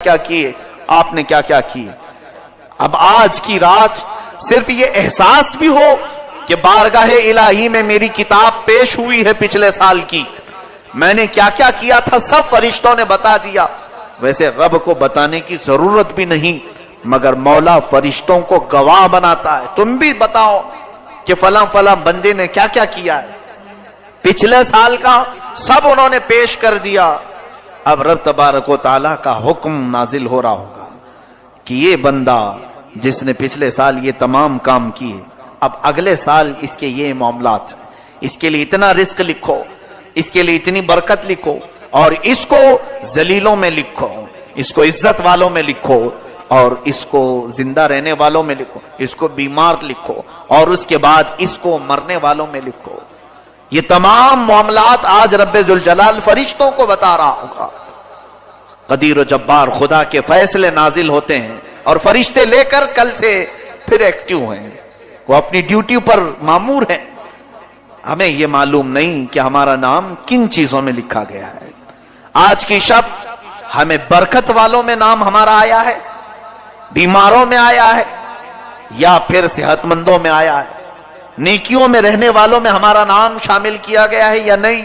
کیا کیے، آپ نے کیا کیا کیے۔ اب آج کی رات صرف یہ احساس بھی ہو کہ بارگاہ الہی میں میری کتاب پیش ہوئی ہے پچھلے سال کی، میں نے کیا کیا کیا تھا سب فرشتوں نے بتا دیا۔ ویسے رب کو بتانے کی ضرورت بھی نہیں، مگر مولا فرشتوں کو گواہ بناتا ہے، تم بھی بتاؤ کہ فلاں فلاں بندے نے کیا کیا کیا ہے، پچھلے سال کا سب انہوں نے پیش کر دیا۔ اب رب تبارک و تعالیٰ کا حکم نازل ہو رہا ہوگا کہ یہ بندہ جس نے پچھلے سال یہ تمام کام کیے، اب اگلے سال اس کے یہ معاملات ہیں، اس کے لیے اتنا رزق لکھو، اس کے لیے اتنی برکت لکھو، اور اس کو ذلیلوں میں لکھو، اس کو عزت والوں میں لکھو، اور اس کو زندہ رہنے والوں میں لکھو، اس کو بیمار لکھو، اور اس کے بعد اس کو مرنے والوں میں لکھو۔ یہ تمام معاملات آج رب ذوالجلال فرشتوں کو بتا رہا ہوگا۔ قدیر و جبار خدا کے فیصلے نازل ہوتے ہیں، اور فرشتے لے کر کل سے پھر ایکٹیو ہیں، وہ اپنی ڈیوٹی پر مامور ہیں۔ ہمیں یہ معلوم نہیں کہ ہمارا نام کن چیزوں میں لکھا گیا ہے۔ آج کی شب ہمیں برکت والوں میں نام ہمارا آیا ہے، بیماروں میں آیا ہے، یا پھر صحت مندوں میں آیا ہے، نیکیوں میں رہنے والوں میں ہمارا نام شامل کیا گیا ہے یا نہیں،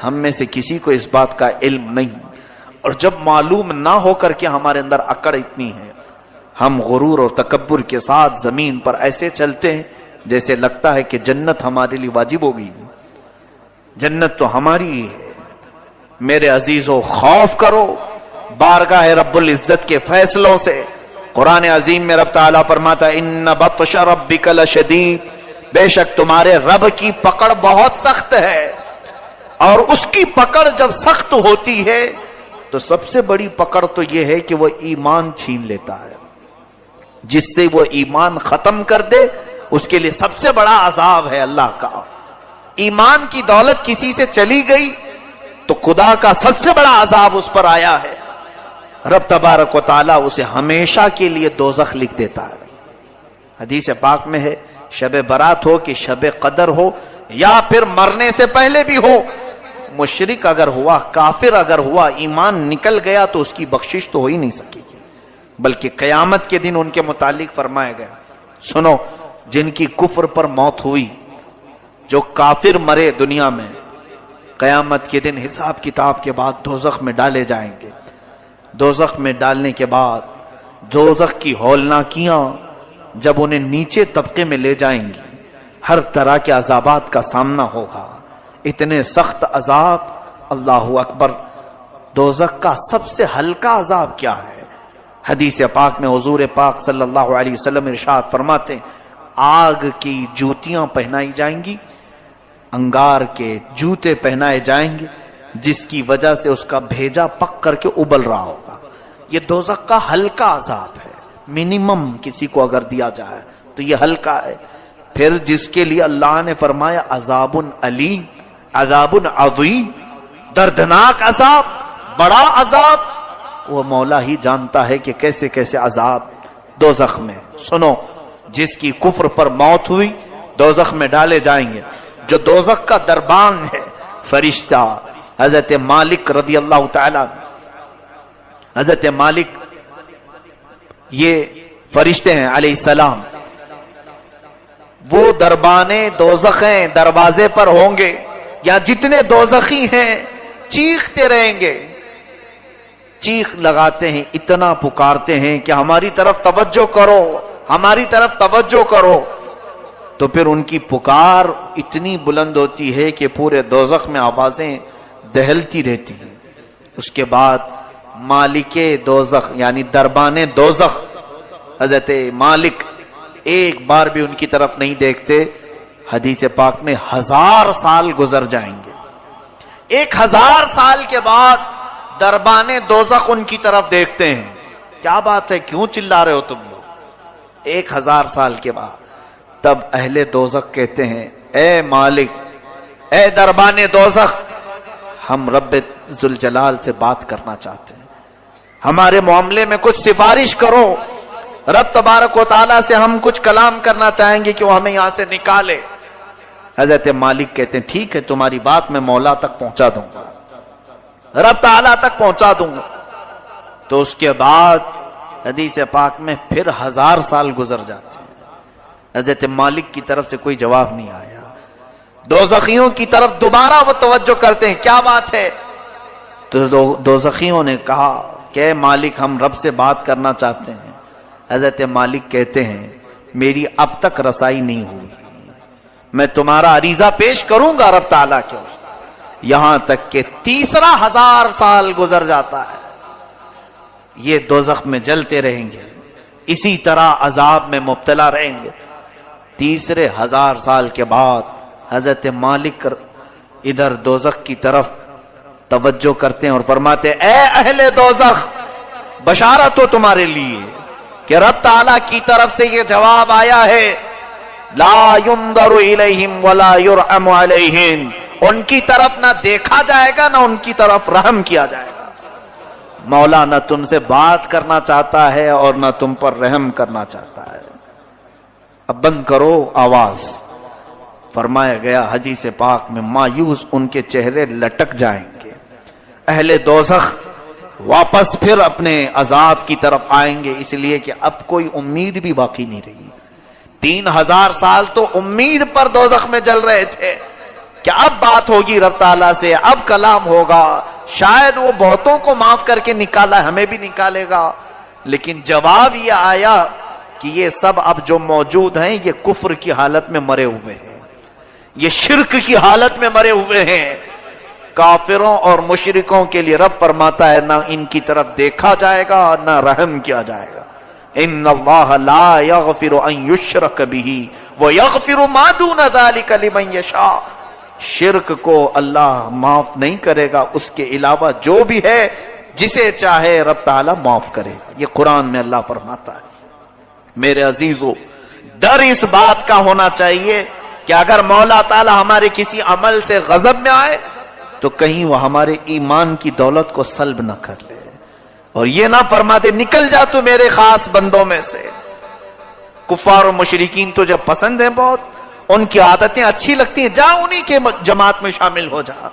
ہم میں سے کسی کو اس بات کا علم نہیں۔ اور جب معلوم نہ ہو کر کے ہمارے اندر اکڑ اتنی ہے، ہم غرور اور تکبر کے ساتھ زمین پر ایسے چلتے ہیں جیسے لگتا ہے کہ جنت ہمارے لیے واجب ہو گئی، جنت تو ہماری ہی ہے۔ میرے عزیزو، خوف کرو بارگاہ رب العزت کے فیصلوں سے۔ قرآن عظیم میں رب تعالیٰ فرماتا ہے ان بطش ربک لشدید، بے شک تمہارے رب کی پکڑ بہت سخت ہے، اور اس کی پکڑ جب سخت ہوتی ہے تو سب سے بڑی پکڑ تو یہ ہے کہ وہ ایمان چھین لیتا ہے، جس سے وہ ایمان ختم کر دے اس کے لیے سب سے بڑا عذاب ہے اللہ کا۔ ایمان کی دولت کسی سے چلی گئی تو خدا کا سب سے بڑا عذاب اس پر آیا ہے، رب تبارک و تعالیٰ اسے ہمیشہ کے لیے دوزخ لکھ دیتا ہے۔ حدیث پاک میں ہے شب برات ہو کہ شب قدر ہو یا پھر مرنے سے پہلے بھی ہو، مشرک اگر ہوا، کافر اگر ہوا، ایمان نکل گیا تو اس کی بخشش تو ہو ہی نہیں سکے گی، بلکہ قیامت کے دن ان کے متعلق فرمایا گیا، سنو جن کی کفر پر موت ہوئی، جو کافر مرے دنیا میں، قیامت کے دن حساب کتاب کے بعد دوزخ میں ڈالے جائیں گے۔ دوزخ میں ڈالنے کے بعد دوزخ کی ہولناکیاں جب انہیں نیچے طبقے میں لے جائیں گی، ہر طرح کے عذابات کا سامنا ہوگا، اتنے سخت عذاب۔ اللہ اکبر، دوزخ کا سب سے ہلکا عذاب کیا ہے؟ حدیث پاک میں حضور پاک صلی اللہ علیہ وسلم ارشاد فرماتے ہیں آگ کی جوتیاں پہنائی جائیں گی، انگار کے جوتے پہنائے جائیں گے، جس کی وجہ سے اس کا بھیجا پک کر کے ابل رہا ہوگا۔ یہ دوزخ کا ہلکا عذاب ہے، منیمم کسی کو اگر دیا جائے تو یہ ہلکا ہے۔ پھر جس کے لیے اللہ نے فرمایا عذاب علیم، عذاب عظیم، دردناک عذاب، بڑا عذاب، وہ مولا ہی جانتا ہے کہ کیسے کیسے عذاب دوزخ میں۔ سنو، جس کی کفر پر موت ہوئی دوزخ میں ڈالے جائیں گے۔ جو دوزخ کا دربان ہے، فرشتہ حضرت مالک رضی اللہ تعالی، حضرت مالک یہ فرشتے ہیں علیہ السلام، وہ دربان دوزخ ہیں، دروازے پر ہوں گے، یا جتنے دوزخی ہیں چیختے رہیں گے، چیخ لگاتے ہیں، اتنا پکارتے ہیں کہ ہماری طرف توجہ کرو، ہماری طرف توجہ کرو۔ تو پھر ان کی پکار اتنی بلند ہوتی ہے کہ پورے دوزخ میں آوازیں دہلتی رہتی ہیں۔ اس کے بعد مالک دوزخ یعنی دربان دوزخ حضرت مالک ایک بار بھی ان کی طرف نہیں دیکھتے، حدیث پاک میں 1000 سال گزر جائیں گے، 1000 سال کے بعد دربان دوزخ ان کی طرف دیکھتے ہیں۔ کیا بات ہے، کیوں چلا رہے ہو تم لوگ؟ 1000 سال کے بعد تب اہل دوزخ کہتے ہیں اے مالک، اے دربان دوزخ، ہم رب ذوالجلال سے بات کرنا چاہتے ہیں، ہمارے معاملے میں کچھ سفارش کرو، رب تبارک و تعالیٰ سے ہم کچھ کلام کرنا چاہیں گے کہ وہ ہمیں یہاں سے نکالے۔ حضرت مالک کہتے ہیں ٹھیک ہے، تمہاری بات میں مولا تک پہنچا دوں گا، رب تعالیٰ تک پہنچا دوں گا۔ تو اس کے بعد حدیث پاک میں پھر 1000 سال گزر جاتے ہیں، حضرت مالک کی طرف سے کوئی جواب نہیں آیا۔ دوزخیوں کی طرف دوبارہ وہ توجہ کرتے ہیں، کیا بات ہے؟ تو دوزخیوں نے کہا کہ مالک ہم رب سے بات کرنا چاہتے ہیں۔ حضرت مالک کہتے ہیں میری اب تک رسائی نہیں ہوئی، میں تمہارا عریضہ پیش کروں گا رب تعالیٰ کے، یہاں تک کہ تیسرا 1000 سال گزر جاتا ہے، یہ دوزخ میں جلتے رہیں گے، اسی طرح عذاب میں مبتلا رہیں گے۔ تیسرے 1000 سال کے بعد حضرت مالک ادھر دوزخ کی طرف توجہ کرتے ہیں اور فرماتے ہیں اے اہل دوزخ، بشارت ہو تمہارے لیے کہ رب تعالیٰ کی طرف سے یہ جواب آیا ہے، لا ينظر الیہم ولا یرحم علیہم، ان کی طرف نہ دیکھا جائے گا نہ ان کی طرف رحم کیا جائے گا۔ مولا نہ تم سے بات کرنا چاہتا ہے اور نہ تم پر رحم کرنا چاہتا ہے۔ اب بند کرو آواز۔ فرمایا گیا حدیث پاک میں مایوس ان کے چہرے لٹک جائیں گے، اہل دوزخ واپس پھر اپنے عذاب کی طرف آئیں گے، اس لیے کہ اب کوئی امید بھی باقی نہیں رہی۔ 3000 سال تو امید پر دوزخ میں جل رہے تھے کہ اب بات ہوگی رب تعالیٰ سے، اب کلام ہوگا، شاید وہ بہتوں کو معاف کر کے نکالا، ہمیں بھی نکالے گا، لیکن جواب یہ آیا کہ یہ سب اب جو موجود ہیں یہ کفر کی حالت میں مرے ہوئے ہیں، یہ شرک کی حالت میں مرے ہوئے ہیں۔ کافروں اور مشرکوں کے لیے رب فرماتا ہے نہ ان کی طرف دیکھا جائے گا نہ رحم کیا جائے گا۔ ان اللہ لا یغفر ان یشرک بہ ویغفر ما دون ذلک لمن یشاء، شرک کو اللہ معاف نہیں کرے گا، اس کے علاوہ جو بھی ہے جسے چاہے رب تعالیٰ معاف کرے گا، یہ قرآن میں اللہ فرماتا ہے۔ میرے عزیزو، ڈر اس بات کا ہونا چاہیے کہ اگر مولا تعالیٰ ہمارے کسی عمل سے غضب میں آئے تو کہیں وہ ہمارے ایمان کی دولت کو سلب نہ کر لے، اور یہ نہ فرما دے نکل جا تو میرے خاص بندوں میں سے۔ کفار و مشرکین تو جب پسند ہیں بہت، ان کی عادتیں اچھی لگتی ہیں، جا انہی کے جماعت میں شامل ہو جا۔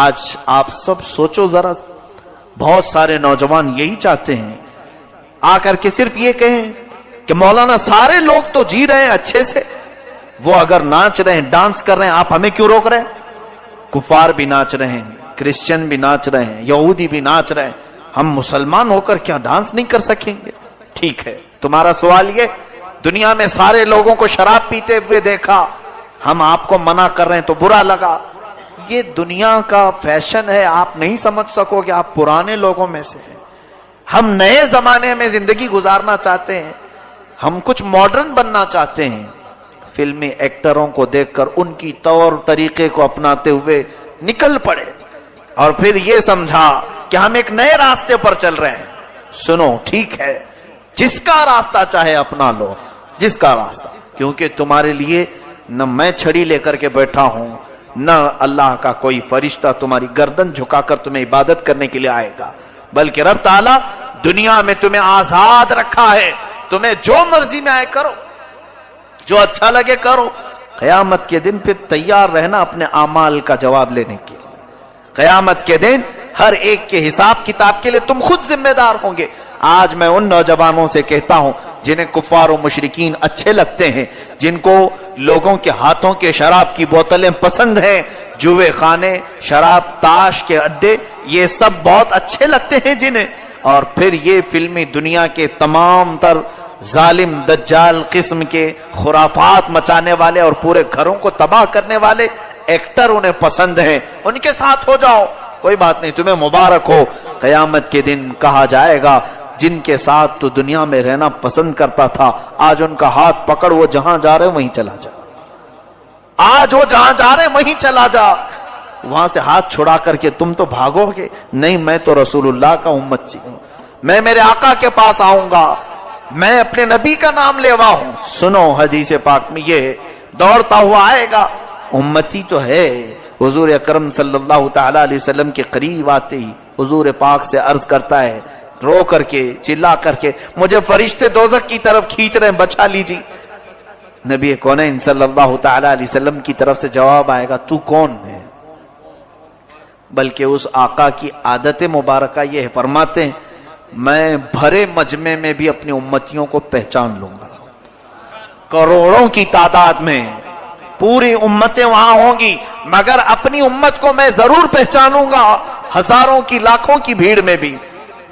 آج آپ سب سوچو ذرا، بہت سارے نوجوان یہی چاہتے ہیں آ کر کے صرف یہ کہیں کہ مولانا سارے لوگ تو جی رہے ہیں اچھے سے، وہ اگر ناچ رہے ہیں ڈانس کر رہے ہیں آپ ہمیں کیوں روک رہے ہیں؟ کفار بھی ناچ رہے ہیں، کرسچن بھی ناچ رہے ہیں، یہودی بھی ناچ رہے ہیں، ہم مسلمان ہو کر کیا ڈانس نہیں کر سکیں گے؟ ٹھیک ہے، تمہارا سوال یہ دنیا میں سارے لوگوں کو شراب پیتے ہوئے دیکھا، ہم آپ کو منع کر رہے ہیں تو برا لگا، یہ دنیا کا فیشن ہے، آپ نہیں سمجھ سکو کہ آپ پرانے لوگوں میں سے ہیں۔ ہم نئے زمانے میں زندگی گزارنا چاہتے ہیں، ہم کچھ ماڈرن بننا چاہتے ہیں۔ فلمی ایکٹروں کو دیکھ کر ان کی طور طریقے کو اپناتے ہوئے نکل پڑے اور پھر یہ سمجھا کہ ہم ایک نئے راستے پر چل رہے ہیں۔ سنو، ٹھیک ہے، جس کا راستہ چاہے اپنا لو، جس کا راستہ، کیونکہ تمہارے لیے نہ میں چھڑی لے کر کے بیٹھا ہوں، نہ اللہ کا کوئی فرشتہ تمہاری گردن جھکا کر تمہیں عبادت کرنے کے لیے آئے گا، بلکہ رب تعالیٰ دنیا میں تمہیں آزاد رکھا ہے، تمہیں جو مرضی میں آئے کرو، جو اچھا لگے کرو۔ قیامت کے دن پھر تیار رہنا اپنے اعمال کا جواب لینے کے لیے۔ قیامت کے دن ہر ایک کے حساب کتاب کے لیے تم خود ذمہ دار ہوں گے۔ آج میں ان نوجوانوں سے کہتا ہوں جنہیں کفار و مشرکین اچھے لگتے ہیں، جن کو لوگوں کے ہاتھوں کے شراب کی بوتلیں پسند ہیں، جوے خانے، شراب، تاش کے اڈے، یہ سب بہت اچھے لگتے ہیں جنہیں، اور پھر یہ فلمی دنیا کے تمام تر ظالم دجال قسم کے خرافات مچانے والے اور پورے گھروں کو تباہ کرنے والے ایکٹر انہیں پسند ہیں، ان کے ساتھ ہو جاؤ، کوئی بات نہیں، تمہیں مبارک ہو۔ قیامت کے دن کہا جائے گا جن کے ساتھ تو دنیا میں رہنا پسند کرتا تھا، آج ان کا ہاتھ پکڑ، وہ جہاں جا رہے وہیں چلا جا، آج وہ جہاں جا رہے وہیں چلا جا، وہاں سے ہاتھ چھڑا کر کے تم تو بھاگو گے، نہیں میں تو رسول اللہ کا امتی ہوں، میں میرے آقا کے پاس آؤں گا، میں اپنے نبی کا نام لیوا ہوں۔ سنو، حدیث پاک میں یہ دوڑتا ہوا آئے گا، امتی تو ہے۔ حضور اکرم صلی اللہ تعالی علیہ وسلم کے قریب آتے ہی حضور پاک سے عرض کرتا ہے، رو کر کے، چلا کر کے، مجھے فرشتے دوزخ کی طرف کھینچ رہے ہیں، بچا لیجیے۔ نبی کونین صلی اللہ تعالی علیہ وسلم کی طرف سے جواب آئے گا، تو کون ہے؟ بلکہ اس آقا کی عادت مبارکہ یہ فرماتے ہیں، میں بھرے مجمع میں بھی اپنی امتیوں کو پہچان لوں گا. کروڑوں کی تعداد میں پوری امتیں وہاں ہوں گی، مگر اپنی امت کو میں ضرور پہچانوں گا ہزاروں کی لاکھوں کی بھیڑ میں بھی.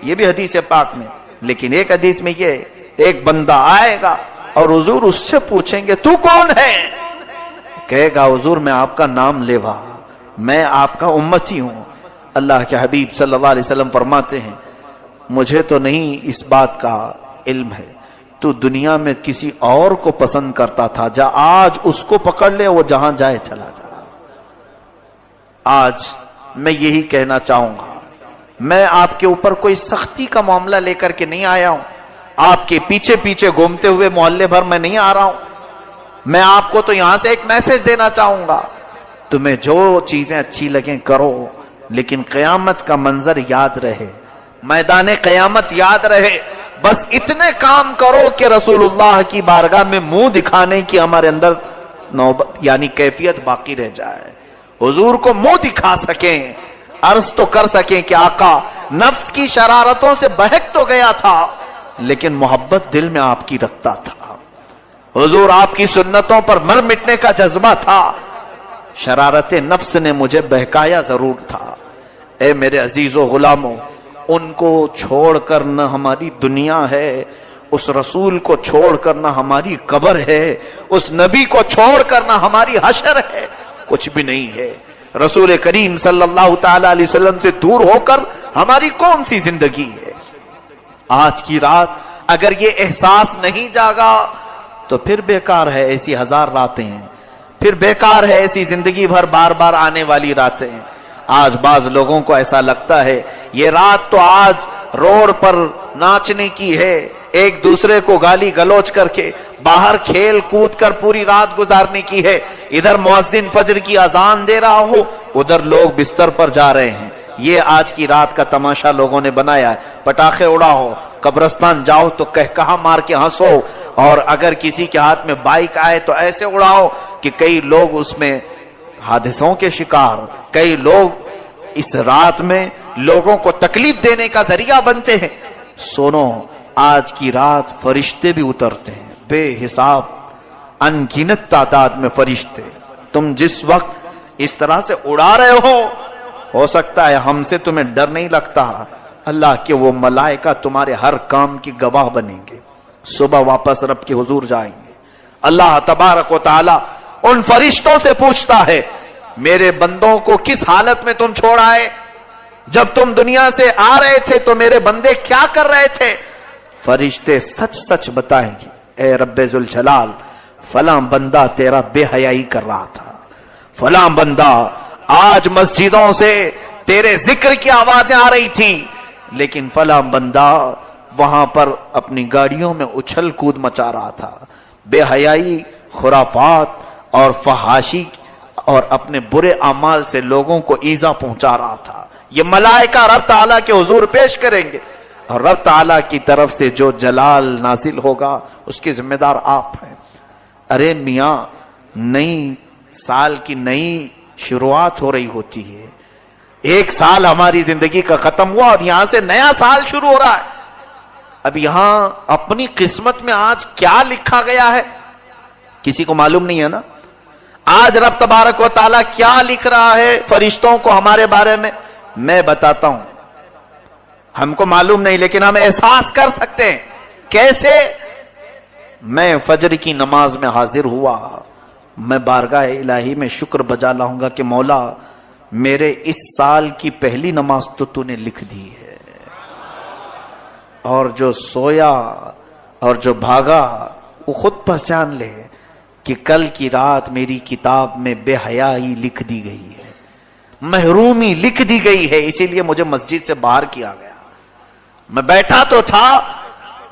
یہ بھی حدیث پاک میں. لیکن ایک حدیث میں یہ ایک بندہ آئے گا اور حضور اس سے پوچھیں گے تو کون ہے؟ کہے گا حضور میں آپ کا نام لیوا، میں آپ کا امتی ہوں. اللہ کے حبیب صلی اللہ علیہ وسلم فرماتے ہیں مجھے تو نہیں اس بات کا علم ہے، تو دنیا میں کسی اور کو پسند کرتا تھا، جا آج اس کو پکڑ لے، وہ جہاں جائے چلا جا. آج میں یہی کہنا چاہوں گا، میں آپ کے اوپر کوئی سختی کا معاملہ لے کر کے نہیں آیا ہوں، آپ کے پیچھے پیچھے گھومتے ہوئے محلے بھر میں نہیں آ رہا ہوں. میں آپ کو تو یہاں سے ایک میسج دینا چاہوں گا، تمہیں جو چیزیں اچھی لگیں کرو، لیکن قیامت کا منظر یاد رہے، میدان قیامت یاد رہے. بس اتنے کام کرو کہ رسول اللہ کی بارگاہ میں منہ دکھانے کی ہمارے اندر نوبت یعنی کیفیت باقی رہ جائے. حضور کو منہ دکھا سکیں، عرض تو کر سکیں کہ آقا نفس کی شرارتوں سے بہک تو گیا تھا لیکن محبت دل میں آپ کی رکھتا تھا. حضور آپ کی سنتوں پر مر مٹنے کا جذبہ تھا، شرارت نفس نے مجھے بہکایا ضرور تھا. اے میرے عزیز و غلاموں، ان کو چھوڑ کر نہ ہماری دنیا ہے، اس رسول کو چھوڑ کر نہ ہماری قبر ہے، اس نبی کو چھوڑ کر نہ ہماری حشر ہے، کچھ بھی نہیں ہے. رسول کریم صلی اللہ تعالی علیہ وسلم سے دور ہو کر ہماری کون سی زندگی ہے؟ آج کی رات اگر یہ احساس نہیں جاگا تو پھر بیکار ہے ایسی ہزار راتیں ہیں، پھر بیکار ہے ایسی زندگی بھر بار بار آنے والی راتیں ہیں. آج بعض لوگوں کو ایسا لگتا ہے یہ رات تو آج روڈ پر ناچنے کی ہے، ایک دوسرے کو گالی گلوچ کر کے باہر کھیل کود کر پوری رات گزارنے کی ہے. ادھر مؤذن فجر کی اذان دے رہا ہو، ادھر لوگ بستر پر جا رہے ہیں. یہ آج کی رات کا تماشا لوگوں نے بنایا ہے. پٹاخے اڑاؤ، قبرستان جاؤ تو کہا مار کے ہنسو، اور اگر کسی کے ہاتھ میں بائک آئے تو ایسے اڑاؤ کہ کئی لوگ اس میں حادثوں کے شکار، کئی لوگ اس رات میں لوگوں کو تکلیف دینے کا ذریعہ بنتے ہیں. سنو، آج کی رات فرشتے بھی اترتے ہیں، بے حساب ان گنت تعداد میں فرشتے. تم جس وقت اس طرح سے اڑا رہے ہو سکتا ہے ہم سے تمہیں ڈر نہیں لگتا، اللہ کے وہ ملائکہ تمہارے ہر کام کی گواہ بنیں گے. صبح واپس رب کے حضور جائیں گے. اللہ تبارک و تعالی ان فرشتوں سے پوچھتا ہے میرے بندوں کو کس حالت میں تم چھوڑ آئے؟ جب تم دنیا سے آ رہے تھے تو میرے بندے کیا کر رہے تھے؟ فرشتے سچ سچ بتائیں گے، اے رب ذوالجلال فلاں بندہ تیرا بے حیائی کر رہا تھا، فلاں بندہ آج مسجدوں سے تیرے ذکر کی آوازیں آ رہی تھی، لیکن فلاں بندہ وہاں پر اپنی گاڑیوں میں اچھل کود مچا رہا تھا، بے حیائی، خرافات اور فحاشی اور اپنے برے اعمال سے لوگوں کو ایذا پہنچا رہا تھا. یہ ملائکہ رب تعالیٰ کے حضور پیش کریں گے، اور رب تعالیٰ کی طرف سے جو جلال نازل ہوگا اس کے ذمہ دار آپ ہیں. ارے میاں، نئی سال کی نئی شروعات ہو رہی ہوتی ہے، ایک سال ہماری زندگی کا ختم ہوا اور یہاں سے نیا سال شروع ہو رہا ہے. اب یہاں اپنی قسمت میں آج کیا لکھا گیا ہے کسی کو معلوم نہیں ہے نا. آج رب تبارک و تعالیٰ کیا لکھ رہا ہے فرشتوں کو ہمارے بارے میں، میں بتاتا ہوں. ہم کو معلوم نہیں لیکن ہم احساس کر سکتے ہیں. کیسے؟ میں فجر کی نماز میں حاضر ہوا، میں بارگاہ الہی میں شکر بجا لاؤں گا کہ مولا میرے اس سال کی پہلی نماز تو نے لکھ دی ہے، اور جو سویا اور جو بھاگا وہ خود پہچان لے کہ کل کی رات میری کتاب میں بے حیائی لکھ دی گئی ہے، محرومی لکھ دی گئی ہے، اسی لیے مجھے مسجد سے باہر کیا گیا. میں بیٹھا تو تھا،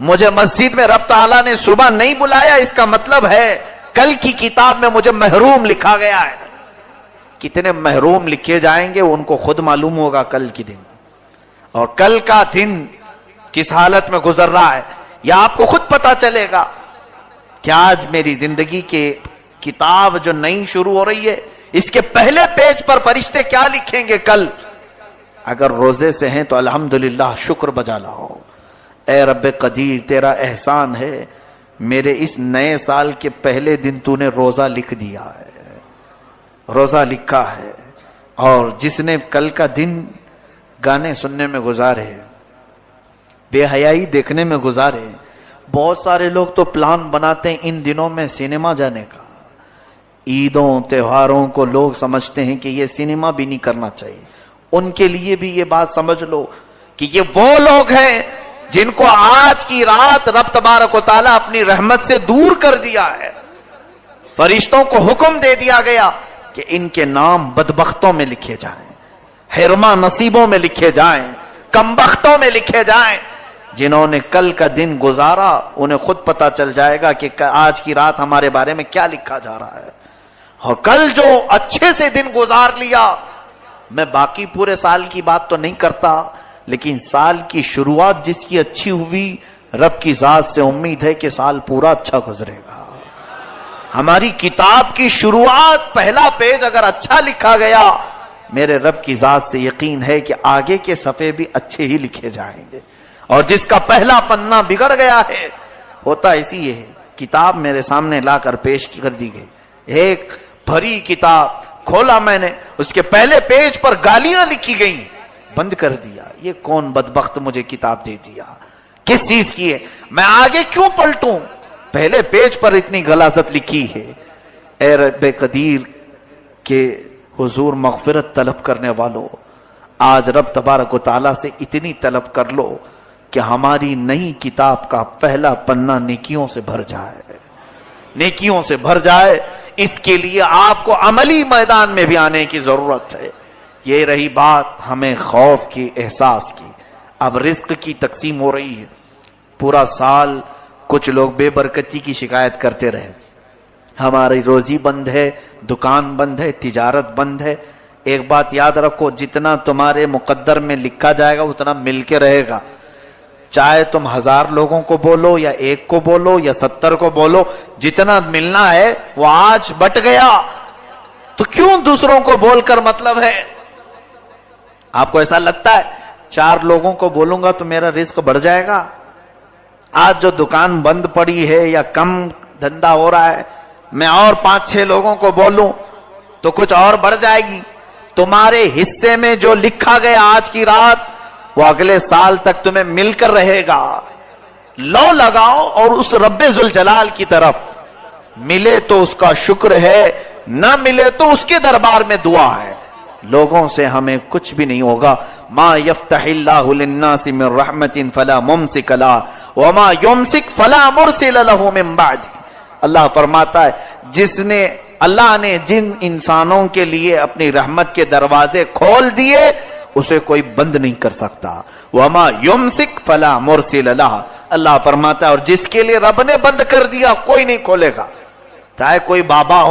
مجھے مسجد میں رب تعالیٰ نے صبح نہیں بلایا، اس کا مطلب ہے کل کی کتاب میں مجھے محروم لکھا گیا ہے. کتنے محروم لکھے جائیں گے ان کو خود معلوم ہوگا کل کی دن، اور کل کا دن کس حالت میں گزر رہا ہے یہ آپ کو خود پتا چلے گا کہ آج میری زندگی کے کتاب جو نئی شروع ہو رہی ہے اس کے پہلے پیج پر فرشتے کیا لکھیں گے کل. اگر روزے سے ہیں تو الحمدللہ شکر بجا لاؤ، اے رب قدیر تیرا احسان ہے، میرے اس نئے سال کے پہلے دن تو نے روزہ لکھ دیا ہے، روزہ لکھا ہے، اور جس نے کل کا دن گانے سننے میں گزارے، بے حیائی دیکھنے میں گزارے. بہت سارے لوگ تو پلان بناتے ہیں ان دنوں میں سینما جانے کا. عیدوں تہواروں کو لوگ سمجھتے ہیں کہ یہ سینما بھی نہیں کرنا چاہیے. ان کے لیے بھی یہ بات سمجھ لو کہ یہ وہ لوگ ہیں جن کو آج کی رات رب تبارک و تعالیٰ اپنی رحمت سے دور کر دیا ہے. فرشتوں کو حکم دے دیا گیا کہ ان کے نام بدبختوں میں لکھے جائیں، حرما نصیبوں میں لکھے جائیں، کمبختوں میں لکھے جائیں. جنہوں نے کل کا دن گزارا انہیں خود پتا چل جائے گا کہ آج کی رات ہمارے بارے میں کیا لکھا جا رہا ہے. اور کل جو اچھے سے دن گزار لیا، میں باقی پورے سال کی بات تو نہیں کرتا، لیکن سال کی شروعات جس کی اچھی ہوئی، رب کی ذات سے امید ہے کہ سال پورا اچھا گزرے گا. ہماری کتاب کی شروعات پہلا پیج اگر اچھا لکھا گیا، میرے رب کی ذات سے یقین ہے کہ آگے کے صفحے بھی اچھے ہی لکھے جائیں گے. اور جس کا پہلا پنہ بگڑ گیا ہے، ہوتا اسی ہے. کتاب میرے سامنے لا کر پیش کر دی گئی، ایک بھری کتاب کھولا میں نے، اس کے پہلے پیج پر گالیاں لکھی گئی، بند کر دیا. یہ کون بدبخت مجھے کتاب دے دیا، کس چیز کی ہے، میں آگے کیوں پلٹوں، پہلے پیج پر اتنی غلاظت لکھی ہے. اے رب قدیر کے حضور مغفرت طلب کرنے والوں، آج رب تبارک و تعالیٰ سے اتنی طلب کر لو کہ ہماری نئی کتاب کا پہلا پنہ نیکیوں سے بھر جائے، نیکیوں سے بھر جائے. اس کے لیے آپ کو عملی میدان میں بھی آنے کی ضرورت ہے. یہ رہی بات ہمیں خوف کی، احساس کی. اب رزق کی تقسیم ہو رہی ہے. پورا سال کچھ لوگ بے برکتی کی شکایت کرتے رہے، ہماری روزی بند ہے، دکان بند ہے، تجارت بند ہے. ایک بات یاد رکھو، جتنا تمہارے مقدر میں لکھا جائے گا اتنا مل کے رہے گا. چاہے تم 1000 لوگوں کو بولو یا 1 کو بولو یا 70 کو بولو، جتنا ملنا ہے وہ آج بٹ گیا، تو کیوں دوسروں کو بول کر مطلب ہے؟ آپ کو ایسا لگتا ہے 4 لوگوں کو بولوں گا تو میرا رزق بڑھ جائے گا؟ آج جو دکان بند پڑی ہے یا کم دھندا ہو رہا ہے، میں اور 5-6 لوگوں کو بولوں تو کچھ اور بڑھ جائے گی. تمہارے حصے میں جو لکھا گیا آج کی رات، وہ اگلے سال تک تمہیں مل کر رہے گا. لو لگاؤ اور اس رب ذوالجلال کی طرف، ملے تو اس کا شکر ہے، نہ ملے تو اس کے دربار میں دعا ہے. لوگوں سے ہمیں کچھ بھی نہیں ہوگا. ما یفتح اللہ للناس من رحمت فلا ممسک لها وما یمسک فلا مرسل له من بعد. اللہ فرماتا ہے اللہ نے جن انسانوں کے لیے اپنی رحمت کے دروازے کھول دیے اسے کوئی بند نہیں کر سکتا. وما یمسک فلا مرسل لها. اللہ فرماتا ہے اور جس کے لیے رب نے بند کر دیا کوئی نہیں کھولے گا. چاہے کوئی بابا ہو